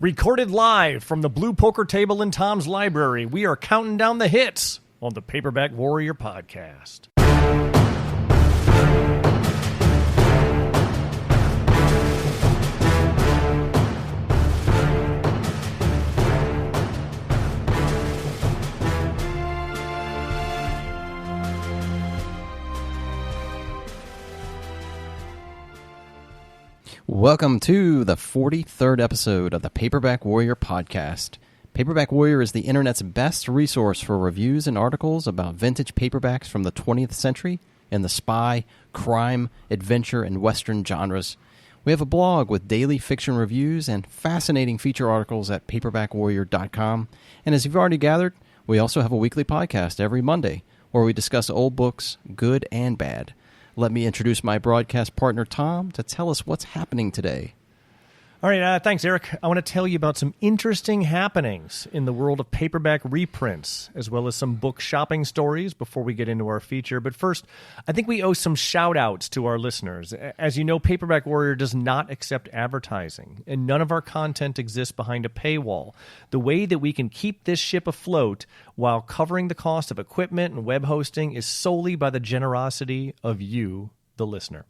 Recorded live from the blue poker table in Tom's library, we are counting down the hits on the Paperback Warrior podcast. Welcome to the 43rd episode of the Paperback Warrior podcast. Paperback Warrior is the internet's best resource for reviews and articles about vintage paperbacks from the 20th century in the spy, crime, adventure, and western genres. We have a blog with daily fiction reviews and fascinating feature articles at paperbackwarrior.com. And as you've already gathered, we also have a weekly podcast every Monday where we discuss old books, good and bad. Let me introduce my broadcast partner, Tom, to tell us what's happening today. All right, thanks, Eric. I want to tell you about some interesting happenings in the world of paperback reprints, as well as some book shopping stories before we get into our feature. But first, I think we owe some shout-outs to our listeners. As you know, Paperback Warrior does not accept advertising, and none of our content exists behind a paywall. The way that we can keep this ship afloat while covering the cost of equipment and web hosting is solely by the generosity of you, the listener.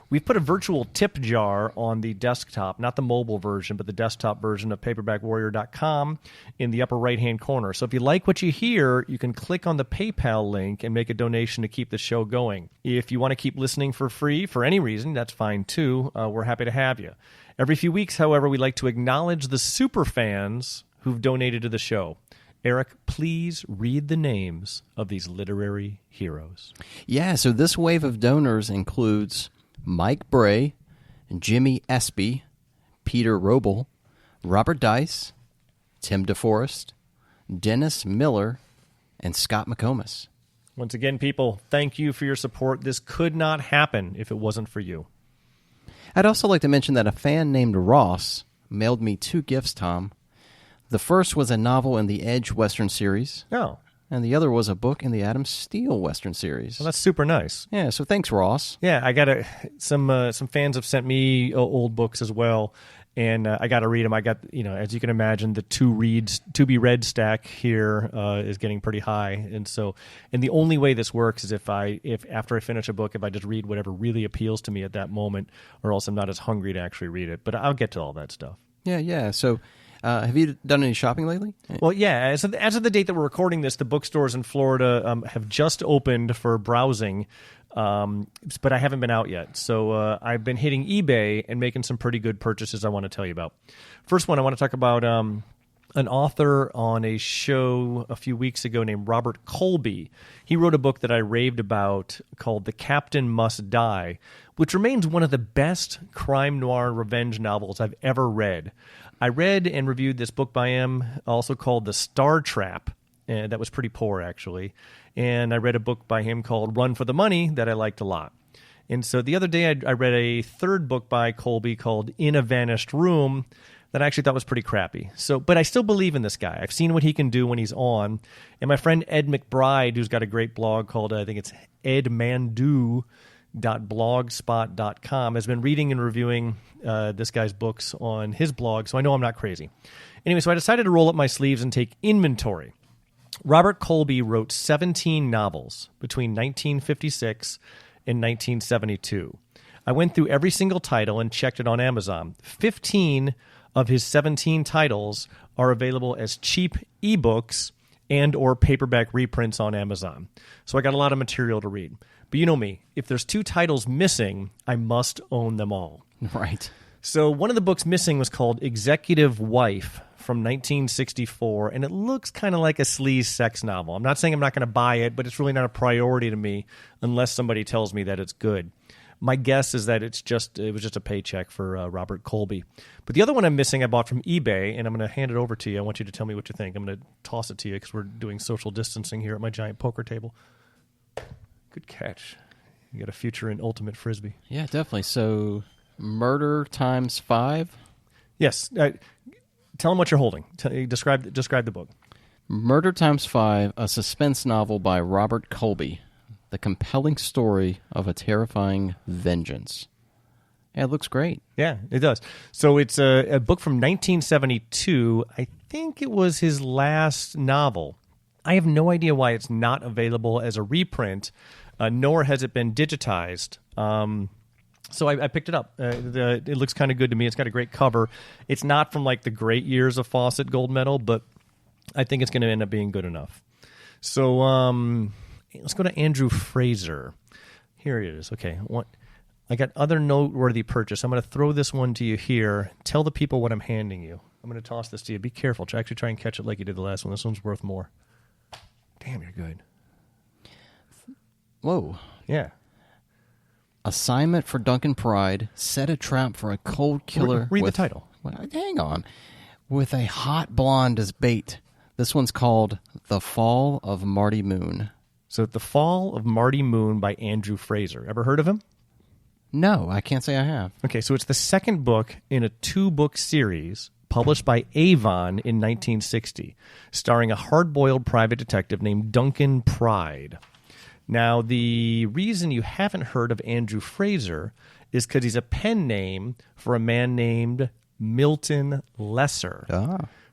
We've put a virtual tip jar on the desktop, not the mobile version, but the desktop version of paperbackwarrior.com in the upper right-hand corner. So if you like what you hear, you can click on the PayPal link and make a donation to keep the show going. If you want to keep listening for free for any reason, that's fine too. We're happy to have you. Every few weeks, however, we like to acknowledge the super fans who've donated to the show. Eric, please read the names of these literary heroes. Yeah, so this wave of donors includes Mike Bray, Jimmy Espy, Peter Roble, Robert Dice, Tim DeForest, Dennis Miller, and Scott McComas. Once again, people, thank you for your support. This could not happen if it wasn't for you. I'd also like to mention that a fan named Ross mailed me 2 gifts, Tom. The first was a novel in the Edge Western series. Oh. And the other was a book in the Adam Steele Western series. Well, that's super nice. Yeah, so thanks, Ross. Yeah, I got some fans have sent me old books as well, and I got to read them. I got, as you can imagine, the to be read stack here is getting pretty high, and the only way this works is if after I finish a book, if I just read whatever really appeals to me at that moment, or else I'm not as hungry to actually read it. But I'll get to all that stuff. Yeah. So. Have you done any shopping lately? Well, yeah. As of the date that we're recording this, the bookstores in Florida have just opened for browsing, but I haven't been out yet. So I've been hitting eBay and making some pretty good purchases I want to tell you about. First one, I want to talk about an author on a show a few weeks ago named Robert Colby. He wrote a book that I raved about called The Captain Must Die, which remains one of the best crime noir revenge novels I've ever read. I read and reviewed this book by him, also called The Star Trap, and that was pretty poor, actually. And I read a book by him called Run for the Money that I liked a lot. And so the other day I read a third book by Colby called In a Vanished Room that I actually thought was pretty crappy. But I still believe in this guy. I've seen what he can do when he's on. And my friend Ed McBride, who's got a great blog called, I think it's edmandu.blogspot.com, has been reading and reviewing this guy's books on his blog, so I know I'm not crazy. Anyway, so I decided to roll up my sleeves and take inventory. Robert Colby wrote 17 novels between 1956 and 1972. I went through every single title and checked it on Amazon. 15 of his 17 titles are available as cheap ebooks and or paperback reprints on Amazon. So I got a lot of material to read. But you know me, if there's 2 titles missing, I must own them all. Right. So one of the books missing was called Executive Wife from 1964, and it looks kind of like a sleaze sex novel. I'm not saying I'm not going to buy it, but it's really not a priority to me unless somebody tells me that it's good. My guess is that it was just a paycheck for Robert Colby. But the other one I'm missing I bought from eBay, and I'm going to hand it over to you. I want you to tell me what you think. I'm going to toss it to you because we're doing social distancing here at my giant poker table. Good catch. You got a future in Ultimate Frisbee. Yeah, definitely. So, Murder Times 5? Yes. Tell them what you're holding. Describe the book. Murder Times 5, a suspense novel by Robert Colby. The compelling story of a terrifying vengeance. Yeah, it looks great. Yeah, it does. So it's a book from 1972. I think it was his last novel. I have no idea why it's not available as a reprint, nor has it been digitized. So I picked it up. It looks kind of good to me. It's got a great cover. It's not from like the great years of Fawcett Gold Medal, but I think it's going to end up being good enough. So let's go to Andrew Fraser. Here it is. Okay. I got other noteworthy purchase. I'm going to throw this one to you here. Tell the people what I'm handing you. I'm going to toss this to you. Be careful. Actually try and catch it like you did the last one. This one's worth more. Damn, you're good. Whoa. Yeah. Assignment for Duncan Pride. Set a trap for a cold killer. Read the title. Well, hang on. With a hot blonde as bait. This one's called The Fall of Marty Moon. So The Fall of Marty Moon by Andrew Fraser. Ever heard of him? No, I can't say I have. Okay, so it's the second book in a 2-book series published by Avon in 1960, starring a hard-boiled private detective named Duncan Pride. Now, the reason you haven't heard of Andrew Fraser is because he's a pen name for a man named Milton Lesser,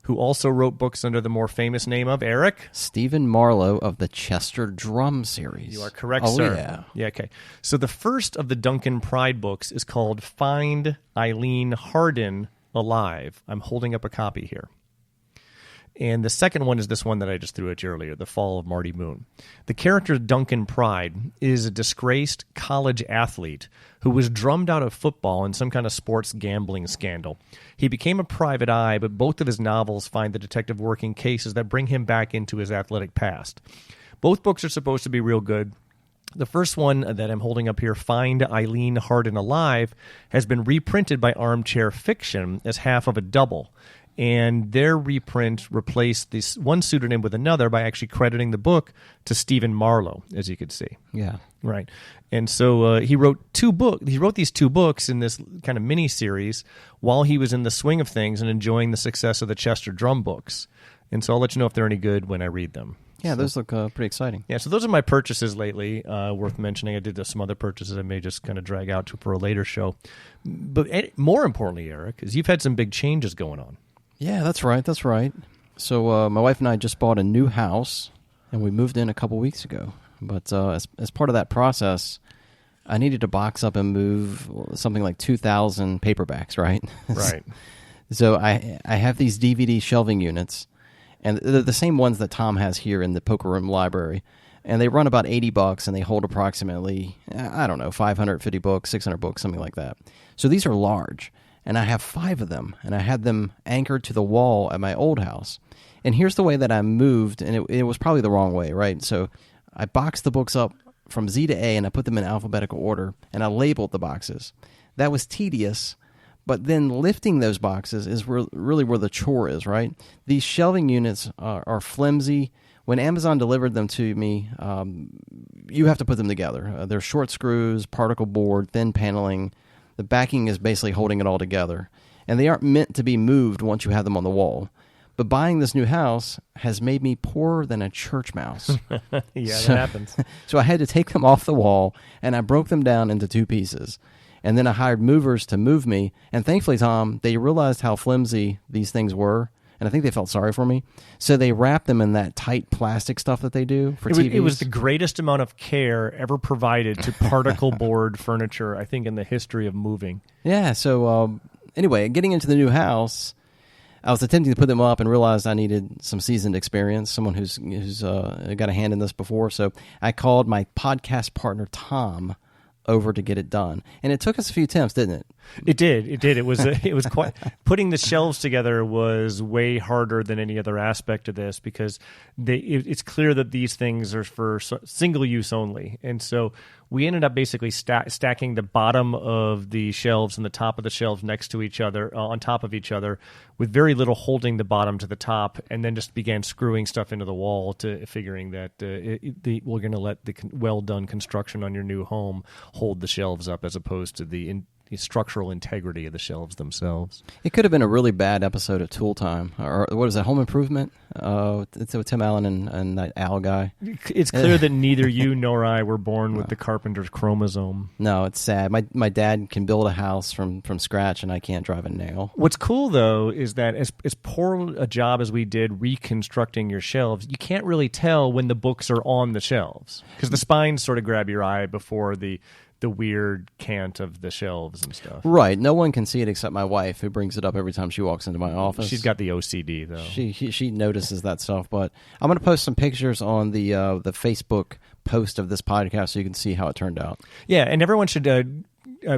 who also wrote books under the more famous name of Eric? Stephen Marlowe of the Chester Drum series. You are correct, sir. Yeah. Yeah, okay. So the first of the Duncan Pride books is called Find Eileen Harden Alive. I'm holding up a copy here. And the second one is this one that I just threw at you earlier, The Fall of Marty Moon. The character Duncan Pride is a disgraced college athlete who was drummed out of football in some kind of sports gambling scandal. He became a private eye, but both of his novels find the detective working cases that bring him back into his athletic past. Both books are supposed to be real good. The first one that I'm holding up here, Find Eileen Harden Alive, has been reprinted by Armchair Fiction as half of a double. And their reprint replaced this one pseudonym with another by actually crediting the book to Stephen Marlowe, as you could see. Yeah. Right. And so he wrote these 2 books in this kind of mini-series while he was in the swing of things and enjoying the success of the Chester Drum books. And so I'll let you know if they're any good when I read them. Yeah, those look pretty exciting. Yeah, so those are my purchases lately, worth mentioning. I did some other purchases I may just kind of drag out for a later show. But more importantly, Eric, is you've had some big changes going on. Yeah, that's right. That's right. So my wife and I just bought a new house, and we moved in a couple weeks ago. But as part of that process, I needed to box up and move something like 2,000 paperbacks, right? Right. So I have these DVD shelving units, and they're the same ones that Tom has here in the Poker Room library. And they run about $80, and they hold approximately, 550 books, 600 books, something like that. So these are large. And I have 5 of them, and I had them anchored to the wall at my old house. And here's the way that I moved, and it was probably the wrong way, right? So I boxed the books up from Z to A, and I put them in alphabetical order, and I labeled the boxes. That was tedious, but then lifting those boxes is really where the chore is, right? These shelving units are flimsy. When Amazon delivered them to me, you have to put them together. They're short screws, particle board, thin paneling. The backing is basically holding it all together. And they aren't meant to be moved once you have them on the wall. But buying this new house has made me poorer than a church mouse. That happens. So I had to take them off the wall, and I broke them down into 2 pieces. And then I hired movers to move me. And thankfully, Tom, they realized how flimsy these things were. And I think they felt sorry for me. So they wrapped them in that tight plastic stuff that they do for TVs. It was the greatest amount of care ever provided to particle board furniture, I think, in the history of moving. Yeah, so anyway, getting into the new house, I was attempting to put them up and realized I needed some seasoned experience, someone who's got a hand in this before. So I called my podcast partner, Tom, over to get it done. And it took us a few attempts, didn't it? It did. It was quite putting the shelves together was way harder than any other aspect of this because it's clear that these things are for single use only. And so we ended up basically stacking the bottom of the shelves and the top of the shelves next to each other, on top of each other, with very little holding the bottom to the top, and then just began screwing stuff into the wall to figuring that we're going to let the well-done construction on your new home hold the shelves up as opposed to the structural integrity of the shelves themselves. It could have been a really bad episode of Tool Time, or what is that, Home Improvement? It's with Tim Allen and that Al guy. It's clear that neither you nor I were born with the carpenter's chromosome. No, it's sad. My dad can build a house from scratch, and I can't drive a nail. What's cool, though, is that as poor a job as we did reconstructing your shelves, you can't really tell when the books are on the shelves because the spines sort of grab your eye before the weird cant of the shelves and stuff. Right. No one can see it except my wife, who brings it up every time she walks into my office. She's got the OCD, though. She notices that stuff. But I'm going to post some pictures on the Facebook post of this podcast so you can see how it turned out. Yeah, and everyone should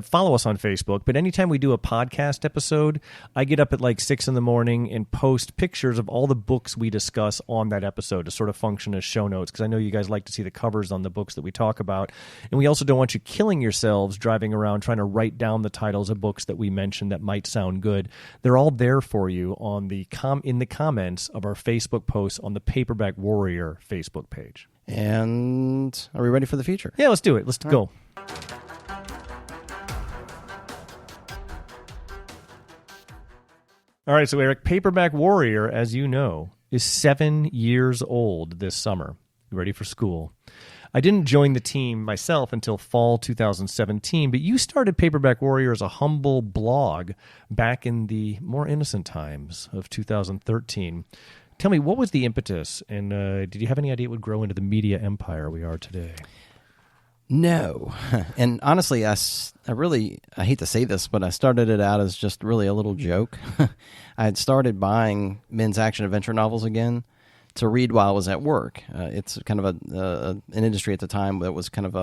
follow us on Facebook, but anytime we do a podcast episode, I get up at like 6 in the morning and post pictures of all the books we discuss on that episode to sort of function as show notes, because I know you guys like to see the covers on the books that we talk about. And we also don't want you killing yourselves driving around trying to write down the titles of books that we mentioned that might sound good. They're all there for you on in the comments of our Facebook posts on the Paperback Warrior Facebook page. And are we ready for the feature? Yeah, let's do it. Let's go. All right, so Eric, Paperback Warrior, as you know, is 7 years old this summer. Ready for school. I didn't join the team myself until fall 2017, but you started Paperback Warrior as a humble blog back in the more innocent times of 2013. Tell me, what was the impetus, and did you have any idea it would grow into the media empire we are today? No. And honestly, I hate to say this, but I started it out as just really a little joke. I had started buying men's action adventure novels again to read while I was at work. It's kind of an industry at the time that was kind of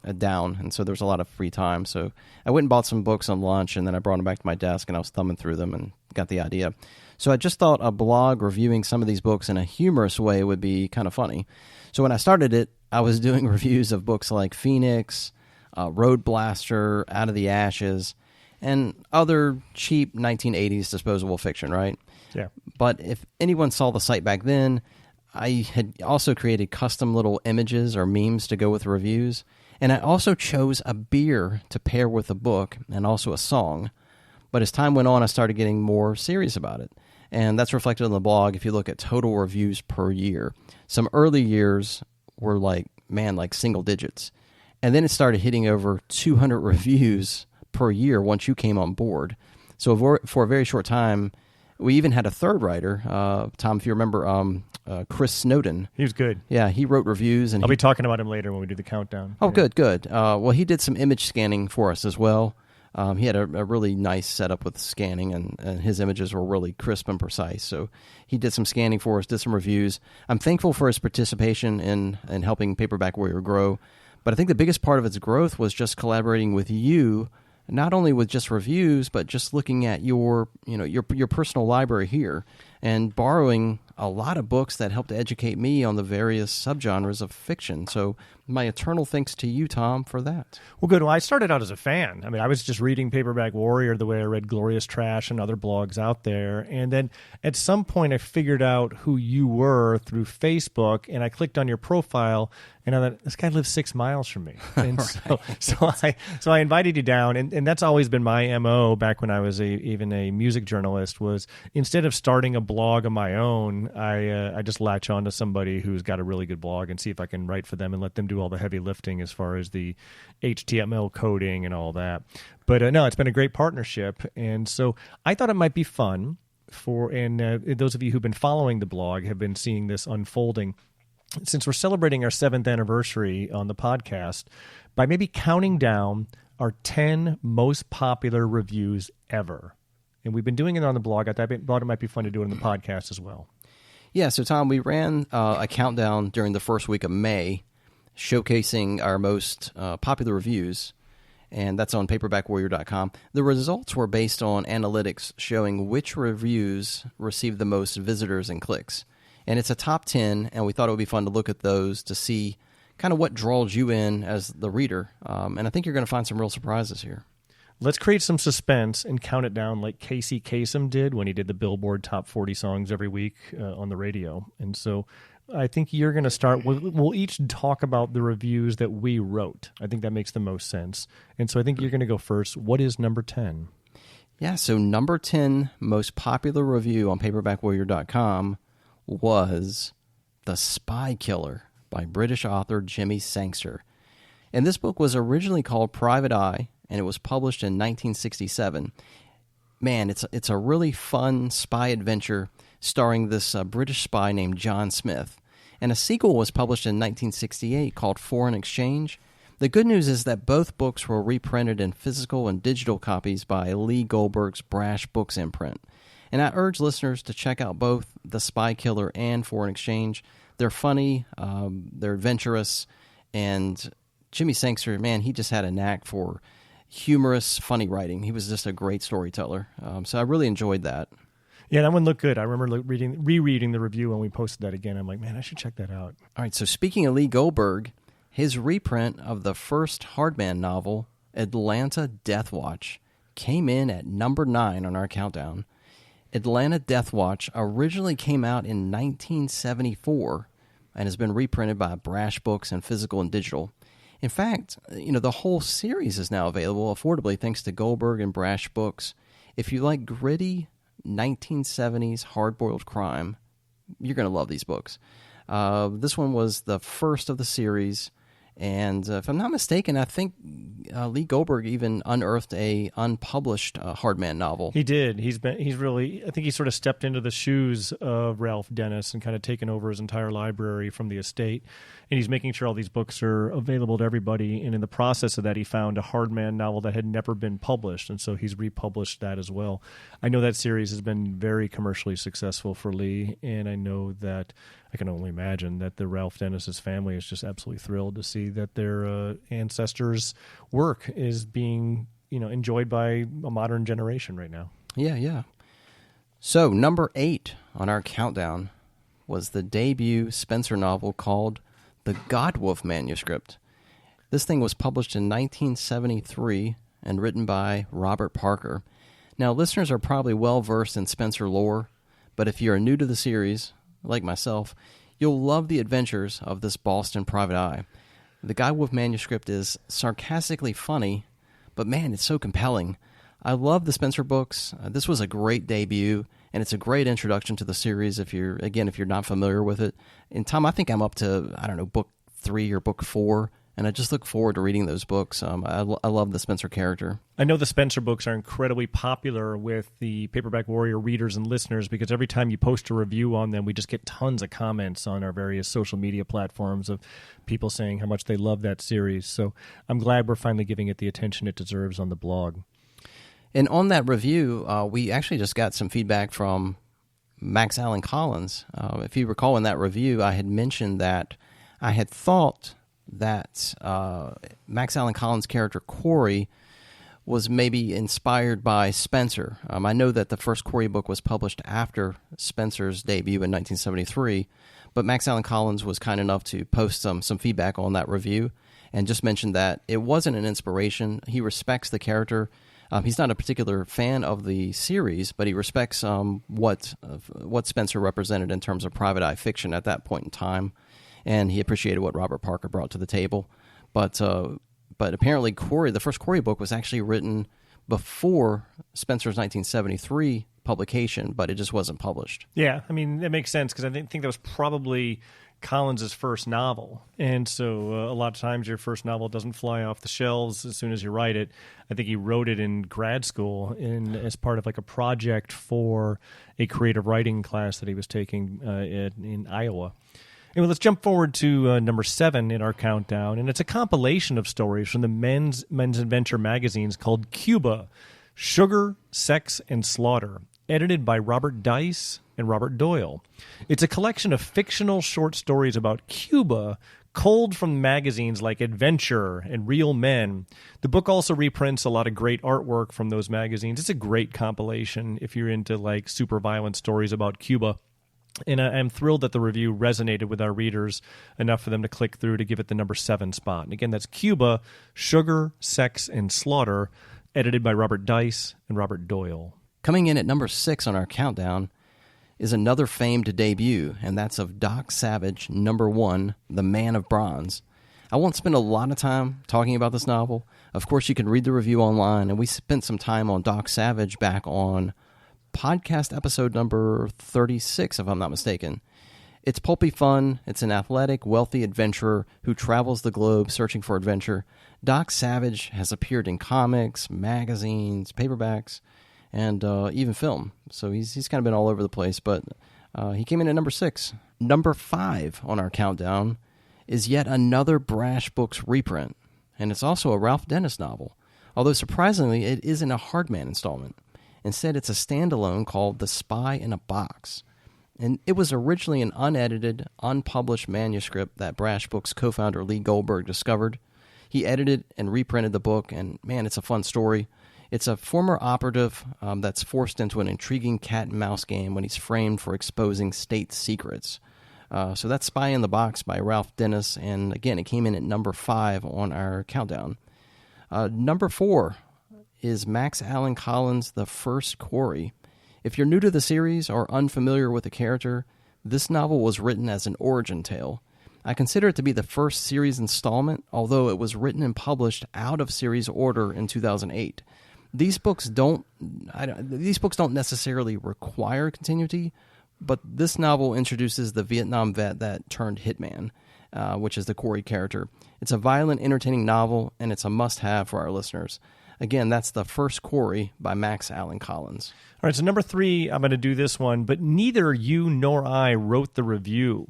a down, and so there was a lot of free time. So I went and bought some books on lunch, and then I brought them back to my desk, and I was thumbing through them and got the idea. So I just thought a blog reviewing some of these books in a humorous way would be kind of funny. So when I started it, I was doing reviews of books like Phoenix, Road Blaster, Out of the Ashes, and other cheap 1980s disposable fiction, right? Yeah. But if anyone saw the site back then, I had also created custom little images or memes to go with reviews, and I also chose a beer to pair with a book and also a song. But as time went on, I started getting more serious about it. And that's reflected on the blog if you look at total reviews per year. Some early years were like single digits. And then it started hitting over 200 reviews per year once you came on board. So for a very short time, we even had a third writer, Tom, if you remember, Chris Snowden. He was good. Yeah, he wrote reviews. And I'll be talking about him later when we do the countdown. Oh, yeah. Good. Well, he did some image scanning for us as well. He had a really nice setup with scanning, and his images were really crisp and precise. So he did some scanning for us, did some reviews. I'm thankful for his participation in helping Paperback Warrior grow. But I think the biggest part of its growth was just collaborating with you, not only with just reviews, but just looking at your personal library here and borrowing a lot of books that helped educate me on the various subgenres of fiction. So my eternal thanks to you, Tom, for that. Well, good. Well, I started out as a fan. I mean, I was just reading Paperback Warrior the way I read Glorious Trash and other blogs out there. And then at some point, I figured out who you were through Facebook, and I clicked on your profile, and I thought, this guy lives 6 miles from me. And right. so I invited you down, and that's always been my MO back when I was even a music journalist, was instead of starting a blog of my own, I just latch on to somebody who's got a really good blog and see if I can write for them and let them do all the heavy lifting as far as the HTML coding and all that. But no, it's been a great partnership. And so I thought it might be fun those of you who've been following the blog have been seeing this unfolding. Since we're celebrating our 7th anniversary on the podcast, by maybe counting down our 10 most popular reviews ever. And we've been doing it on the blog. I thought it might be fun to do it on the podcast as well. Yeah, so Tom, we ran a countdown during the first week of May, showcasing our most popular reviews, and that's on paperbackwarrior.com. The results were based on analytics showing which reviews received the most visitors and clicks. And it's a top 10, and we thought it would be fun to look at those to see kind of what draws you in as the reader. And I think you're going to find some real surprises here. Let's create some suspense and count it down like Casey Kasem did when he did the Billboard Top 40 songs every week on the radio. And so I think you're going to start. We'll each talk about the reviews that we wrote. I think that makes the most sense. And so I think you're going to go first. What is number 10? Yeah, so number 10 most popular review on paperbackwarrior.com was The Spy Killer by British author Jimmy Sangster. And this book was originally called Private Eye, and it was published in 1967. Man, it's a really fun spy adventure starring this British spy named John Smith. And a sequel was published in 1968 called Foreign Exchange. The good news is that both books were reprinted in physical and digital copies by Lee Goldberg's Brash Books imprint. And I urge listeners to check out both The Spy Killer and Foreign Exchange. They're funny, they're adventurous, and Jimmy Sangster, man, he just had a knack for humorous, funny writing. He was just a great storyteller. So I really enjoyed that. Yeah, that one looked good. I remember rereading the review when we posted that again. I'm like, man, I should check that out. All right, so speaking of Lee Goldberg, his reprint of the first Hardman novel, Atlanta Death Watch, came in at number 9 on our countdown. Atlanta Death Watch originally came out in 1974 and has been reprinted by Brash Books in physical and digital. In fact, the whole series is now available affordably thanks to Goldberg and Brash Books. If you like gritty 1970s hard-boiled crime, you're going to love these books. This one was the first of the series. And if I'm not mistaken, I think Lee Goldberg even unearthed a unpublished Hardman novel. He did. I think he sort of stepped into the shoes of Ralph Dennis and kind of taken over his entire library from the estate. And he's making sure all these books are available to everybody. And in the process of that, he found a Hardman novel that had never been published. And so he's republished that as well. I know that series has been very commercially successful for Lee. And I know that I can only imagine that the Ralph Dennis's family is just absolutely thrilled to see that their ancestors' work is being, enjoyed by a modern generation right now. Yeah. So number 8 on our countdown was the debut Spencer novel called The Godwolf Manuscript. This thing was published in 1973 and written by Robert Parker. Now, listeners are probably well versed in Spencer lore, but if you are new to the series, like myself, you'll love the adventures of this Boston private eye. The Godwolf Manuscript is sarcastically funny, but man, it's so compelling. I love the Spencer books. This was a great debut, and it's a great introduction to the series if you're not familiar with it. And Tom, I think I'm up to, book 3 or book 4, and I just look forward to reading those books. I love the Spencer character. I know the Spencer books are incredibly popular with the Paperback Warrior readers and listeners because every time you post a review on them, we just get tons of comments on our various social media platforms of people saying how much they love that series. So I'm glad we're finally giving it the attention it deserves on the blog. And on that review, we actually just got some feedback from Max Allan Collins. If you recall in that review, I had mentioned that I had thought that Max Allan Collins' character Corey was maybe inspired by Spencer. I know that the first Corey book was published after Spencer's debut in 1973, but Max Allan Collins was kind enough to post some feedback on that review and just mentioned that it wasn't an inspiration. He respects the character. He's not a particular fan of the series, but he respects what Spencer represented in terms of private eye fiction at that point in time. And he appreciated what Robert Parker brought to the table. But apparently Corey, the first Corey book, was actually written before Spencer's 1973 publication, but it just wasn't published. Yeah, I mean, it makes sense because I think that was probably Collins' first novel. And so a lot of times your first novel doesn't fly off the shelves as soon as you write it. I think he wrote it in grad school as part of like a project for a creative writing class that he was taking in Iowa. Anyway, let's jump forward to number 7 in our countdown, and it's a compilation of stories from the men's adventure magazines called Cuba, Sugar, Sex, and Slaughter, edited by Robert Dice and Robert Doyle. It's a collection of fictional short stories about Cuba, culled from magazines like Adventure and Real Men. The book also reprints a lot of great artwork from those magazines. It's a great compilation if you're into like super violent stories about Cuba. And I'm thrilled that the review resonated with our readers enough for them to click through to give it the number 7 spot. And again, that's Cuba, Sugar, Sex, and Slaughter, edited by Robert Dice and Robert Doyle. Coming in at number 6 on our countdown is another famed debut, and that's of Doc Savage, #1, The Man of Bronze. I won't spend a lot of time talking about this novel. Of course, you can read the review online, and we spent some time on Doc Savage back on podcast episode number 36, if I'm not mistaken. It's pulpy fun. It's an athletic, wealthy adventurer who travels the globe searching for adventure. Doc Savage has appeared in comics, magazines, paperbacks, and even film. So he's kind of been all over the place, but he came in at number 6. Number 5 on our countdown is yet another Brash Books reprint, and it's also a Ralph Dennis novel, although surprisingly it isn't a Hardman installment. Instead, it's a standalone called The Spy in a Box. And it was originally an unedited, unpublished manuscript that Brash Books co-founder Lee Goldberg discovered. He edited and reprinted the book, and man, it's a fun story. It's a former operative that's forced into an intriguing cat-and-mouse game when he's framed for exposing state secrets. So that's Spy in the Box by Ralph Dennis, and again, it came in at number 5 on our countdown. Number 4 is Max Allan Collins' The First Quarry. If you're new to the series or unfamiliar with the character, this novel was written as an origin tale. I consider it to be the first series installment, although it was written and published out of series order in 2008. These books don't necessarily require continuity, but this novel introduces the Vietnam vet that turned hitman, which is the Quarry character. It's a violent, entertaining novel, and it's a must-have for our listeners. Again, that's The First Quarry by Max Allan Collins. All right, so number 3, I'm going to do this one, but neither you nor I wrote the review.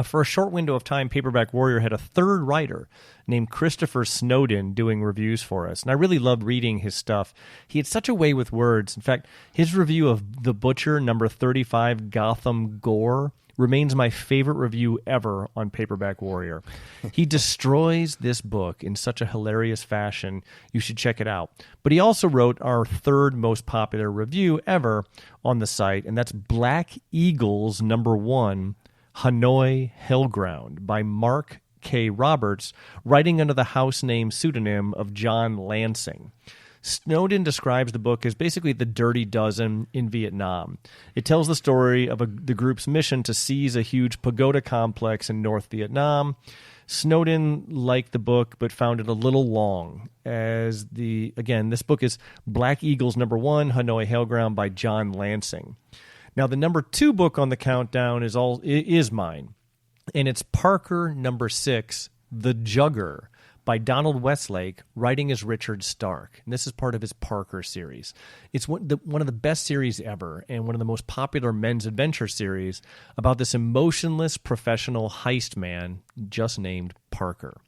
For a short window of time, Paperback Warrior had a third writer named Christopher Snowden doing reviews for us, and I really loved reading his stuff. He had such a way with words. In fact, his review of The Butcher, number 35, Gotham Gore, remains my favorite review ever on Paperback Warrior. He destroys this book in such a hilarious fashion. You should check it out. But he also wrote our third most popular review ever on the site, and that's Black Eagles #1, Hanoi Hellground by Mark K. Roberts, writing under the house name pseudonym of John Lansing. Snowden describes the book as basically the Dirty Dozen in Vietnam. It tells the story of the group's mission to seize a huge pagoda complex in North Vietnam. Snowden liked the book, but found it a little long. This book is Black Eagles #1, Hanoi Hellground by John Lansing. Now, the number 2 book on the countdown is mine, and it's Parker #6, The Jugger, by Donald Westlake, writing as Richard Stark. And this is part of his Parker series. It's one of the best series ever, and one of the most popular men's adventure series about this emotionless professional heist man just named Parker.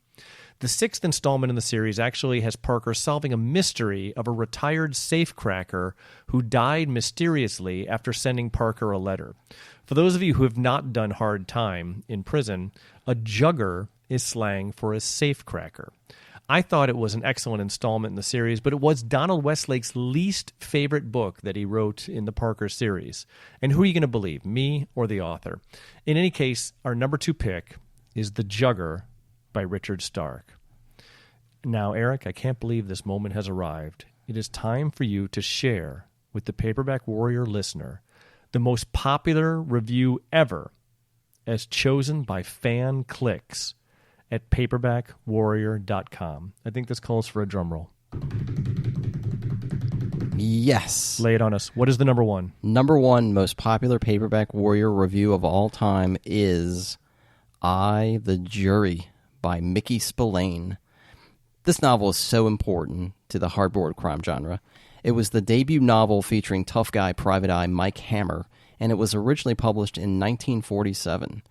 The 6th installment in the series actually has Parker solving a mystery of a retired safecracker who died mysteriously after sending Parker a letter. For those of you who have not done hard time in prison, a jugger is slang for a safecracker. I thought it was an excellent installment in the series, but it was Donald Westlake's least favorite book that he wrote in the Parker series. And who are you going to believe, me or the author? In any case, our number 2 pick is The Jugger by Richard Stark. Now, Eric, I can't believe this moment has arrived. It is time for you to share with the Paperback Warrior listener the most popular review ever as chosen by fan clicks at paperbackwarrior.com. I think this calls for a drum roll. Yes. Lay it on us. What is the number 1? Number 1 most popular Paperback Warrior review of all time is I, the Jury by Mickey Spillane. This novel is so important to the hardboiled crime genre. It was the debut novel featuring tough guy Private Eye Mike Hammer, and it was originally published in 1947.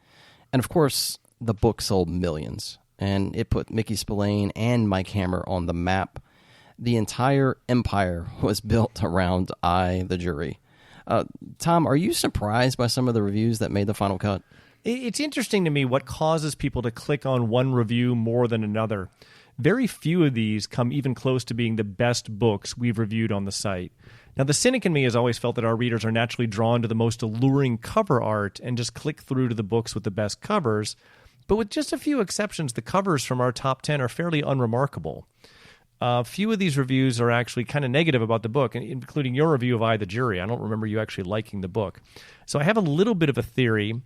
And of course, the book sold millions, and it put Mickey Spillane and Mike Hammer on the map. The entire empire was built around I, the Jury. Tom, are you surprised by some of the reviews that made the final cut? It's interesting to me what causes people to click on one review more than another. Very few of these come even close to being the best books we've reviewed on the site. Now, the cynic in me has always felt that our readers are naturally drawn to the most alluring cover art and just click through to the books with the best covers. But with just a few exceptions, the covers from our top 10 are fairly unremarkable. A few of these reviews are actually kind of negative about the book, including your review of I, the Jury. I don't remember you actually liking the book. So I have a little bit of a theory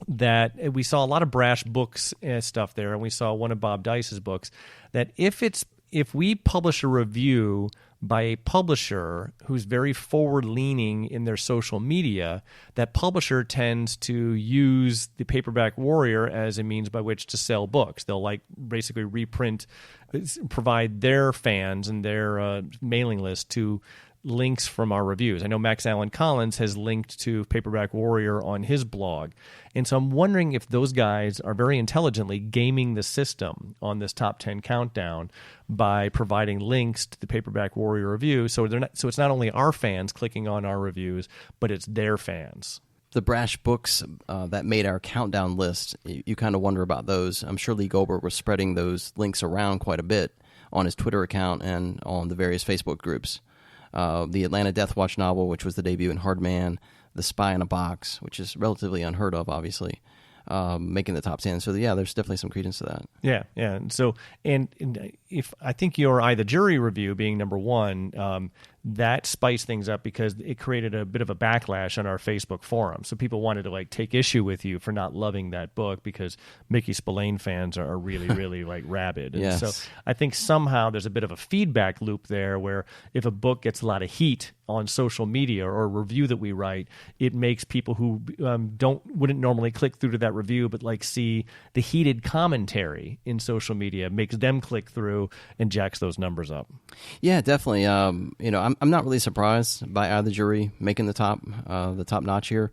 that we saw a lot of Brash Books stuff there, and we saw one of Bob Dice's books, that if we publish a review by a publisher who's very forward-leaning in their social media, that publisher tends to use the Paperback Warrior as a means by which to sell books. They'll basically reprint, provide their fans and their mailing list to links from our reviews. I know Max Allen Collins has linked to Paperback Warrior on his blog. And so I'm wondering if those guys are very intelligently gaming the system on this top 10 countdown by providing links to the Paperback Warrior review. So it's not only our fans clicking on our reviews, but it's their fans. The Brash Books that made our countdown list, you kind of wonder about those. I'm sure Lee Goldberg was spreading those links around quite a bit on his Twitter account and on the various Facebook groups. The Atlanta Death Watch novel, which was the debut in Hardman, The Spy in a Box, which is relatively unheard of, obviously, making the top 10. So, yeah, there's definitely some credence to that. Yeah. And so, and if I think your I, the Jury review being number one, that spiced things up because it created a bit of a backlash on our Facebook forum. So people wanted to take issue with you for not loving that book because Mickey Spillane fans are really, really rabid. And yes. So I think somehow there's a bit of a feedback loop there where if a book gets a lot of heat on social media or a review that we write, it makes people who wouldn't normally click through to that review but see the heated commentary in social media, makes them click through and jacks those numbers up. Yeah, definitely. I'm not really surprised by I, the Jury making the top notch here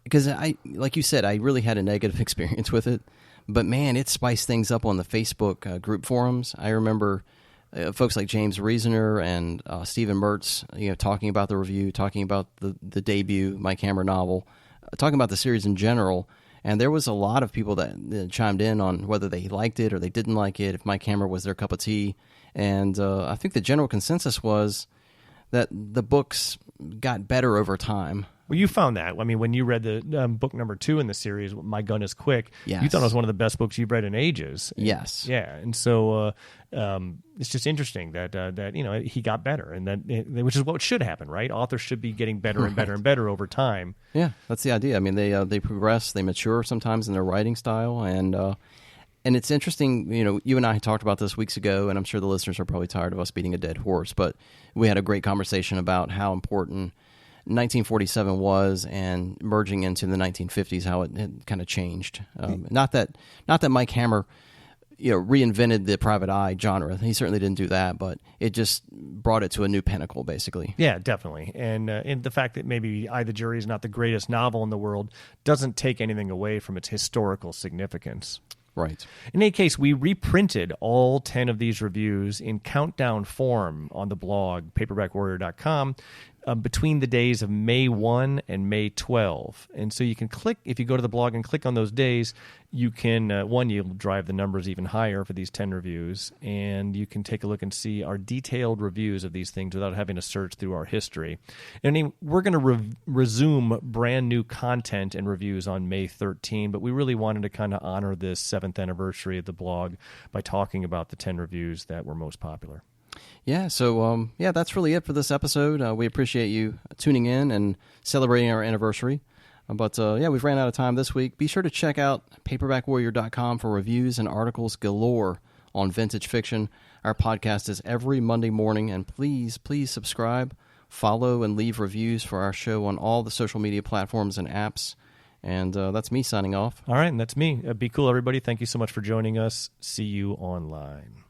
because like you said, I really had a negative experience with it. But man, it spiced things up on the Facebook group forums. I remember folks like James Reasoner and Stephen Mertz, talking about the review, talking about the debut Mike Hammer novel, talking about the series in general. And there was a lot of people that chimed in on whether they liked it or they didn't like it, if Mike Hammer was their cup of tea. And I think the general consensus was that the books got better over time. Well, you found that. I mean, when you read the book number 2 in the series, My Gun is Quick, yes. You thought it was one of the best books you've read in ages. Yes. Yeah, and so it's just interesting that he got better, and which is what should happen, right? Authors should be getting better and better and better over time. Yeah, that's the idea. I mean, they progress, they mature sometimes in their writing style, and it's interesting, you and I talked about this weeks ago, and I'm sure the listeners are probably tired of us beating a dead horse, but we had a great conversation about how important 1947 was and merging into the 1950s, how it had kind of changed. Not that Mike Hammer, reinvented the private eye genre. He certainly didn't do that, but it just brought it to a new pinnacle, basically. Yeah, definitely. And the fact that maybe I, the Jury is not the greatest novel in the world doesn't take anything away from its historical significance. Right. In any case, we reprinted all 10 of these reviews in countdown form on the blog, paperbackwarrior.com, between the days of May 1 and May 12. And so you can click, if you go to the blog and click on those days, you can, you'll drive the numbers even higher for these 10 reviews, and you can take a look and see our detailed reviews of these things without having to search through our history. And we're going to resume brand new content and reviews on May 13, but we really wanted to kind of honor this 7th anniversary of the blog by talking about the 10 reviews that were most popular. Yeah, so that's really it for this episode. We appreciate you tuning in and celebrating our anniversary. But we've ran out of time this week. Be sure to check out paperbackwarrior.com for reviews and articles galore on vintage fiction. Our podcast is every Monday morning, and please subscribe, follow, and leave reviews for our show on all the social media platforms and apps. And that's me signing off. All right, and that's me. Be cool, everybody. Thank you so much for joining us. See you online.